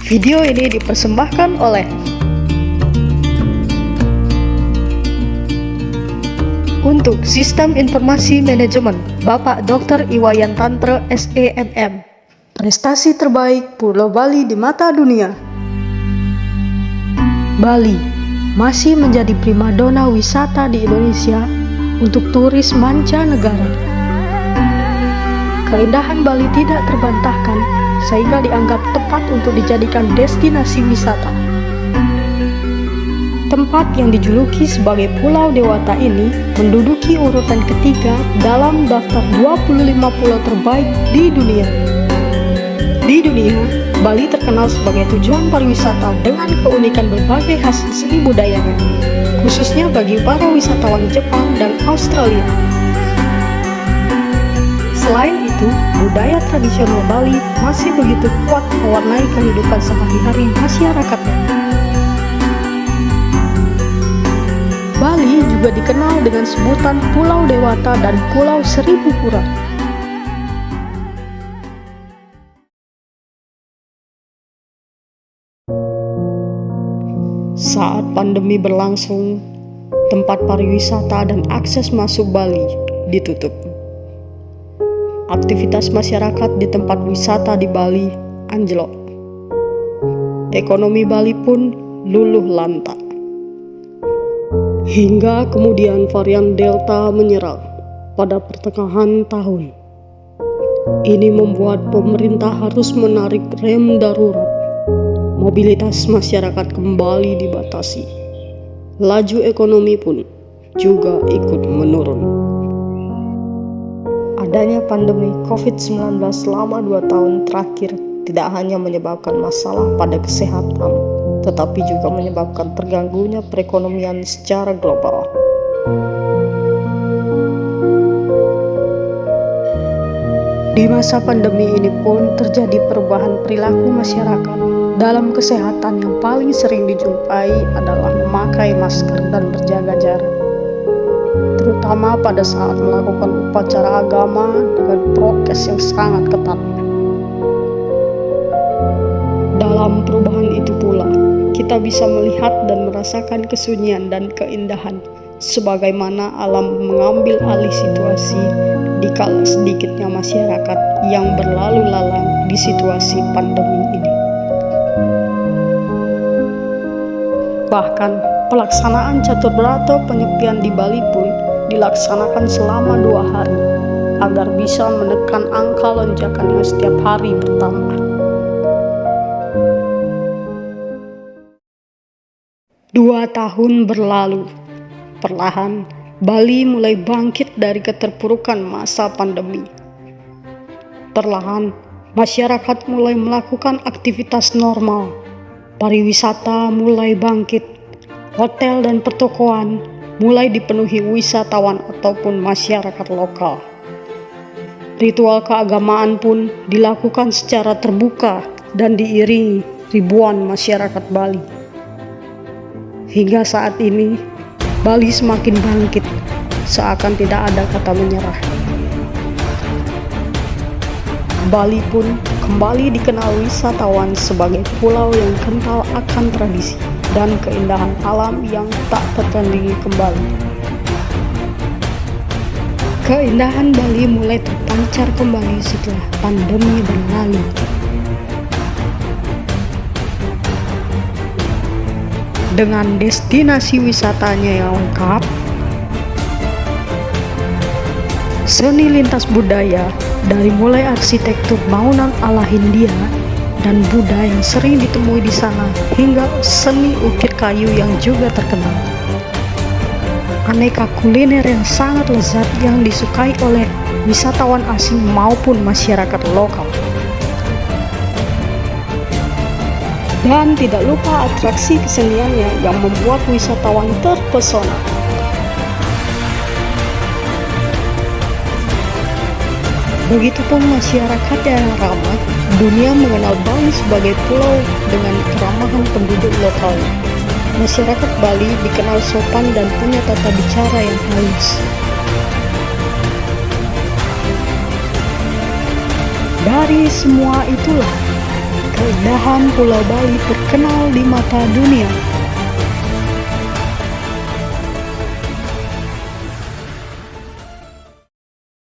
Video ini dipersembahkan oleh untuk Sistem Informasi Manajemen Bapak Dr. Iwayan Tantra SEMM. Prestasi terbaik Pulau Bali di mata dunia. Bali masih menjadi primadona wisata di Indonesia untuk turis mancanegara. Keindahan Bali tidak terbantahkan sehingga dianggap tepat untuk dijadikan destinasi wisata. Tempat yang dijuluki sebagai Pulau Dewata ini menduduki urutan ketiga dalam daftar 25 pulau terbaik di dunia. Di dunia, Bali terkenal sebagai tujuan pariwisata dengan keunikan berbagai hasil seni budayanya, khususnya bagi para wisatawan Jepang dan Australia. Selain itu, budaya tradisional Bali masih begitu kuat mewarnai kehidupan sehari-hari masyarakatnya. Bali juga dikenal dengan sebutan Pulau Dewata dan Pulau Seribu Pura. Saat pandemi berlangsung, tempat pariwisata dan akses masuk Bali ditutup. Aktivitas masyarakat di tempat wisata di Bali anjlok. Ekonomi Bali pun luluh lantak. Hingga kemudian varian Delta menyerang pada pertengahan tahun. Ini membuat pemerintah harus menarik rem darurat. Mobilitas masyarakat kembali dibatasi. Laju ekonomi pun juga ikut menurun. Adanya pandemi COVID-19 selama 2 tahun terakhir tidak hanya menyebabkan masalah pada kesehatan, tetapi juga menyebabkan terganggunya perekonomian secara global. Di masa pandemi ini pun terjadi perubahan perilaku masyarakat. Dalam kesehatan yang paling sering dijumpai adalah memakai masker dan berjaga jarak, terutama pada saat melakukan upacara agama dengan prokes yang sangat ketat. Dalam perubahan itu pula, kita bisa melihat dan merasakan kesunyian dan keindahan sebagaimana alam mengambil alih situasi dikala sedikitnya masyarakat yang berlalu lalang di situasi pandemi ini. Bahkan pelaksanaan catur berata penyepian di Bali pun dilaksanakan selama 2 hari agar bisa menekan angka lonjakan yang setiap hari bertambah. 2 tahun berlalu, perlahan Bali mulai bangkit dari keterpurukan masa pandemi. Perlahan masyarakat mulai melakukan aktivitas normal, pariwisata mulai bangkit, hotel dan pertokoan mulai dipenuhi wisatawan ataupun masyarakat lokal. Ritual keagamaan pun dilakukan secara terbuka dan diiringi ribuan masyarakat Bali. Hingga saat ini, Bali semakin bangkit, seakan tidak ada kata menyerah. Bali pun kembali dikenal wisatawan sebagai pulau yang kental akan tradisi dan keindahan alam yang tak tertandingi kembali. Keindahan Bali mulai terpancar kembali setelah pandemi berlalu. Dengan destinasi wisatanya yang lengkap, seni lintas budaya dari mulai arsitektur bangunan ala Hindia dan Buddha yang sering ditemui di sana hingga seni ukir kayu yang juga terkenal. Aneka kuliner yang sangat lezat yang disukai oleh wisatawan asing maupun masyarakat lokal. Dan tidak lupa atraksi keseniannya yang membuat wisatawan terpesona. Begitupun masyarakat yang ramah, dunia mengenal Bali sebagai pulau dengan keramahan penduduk lokal. Masyarakat Bali dikenal sopan dan punya tata bicara yang halus. Dari semua itulah, keindahan Pulau Bali terkenal di mata dunia.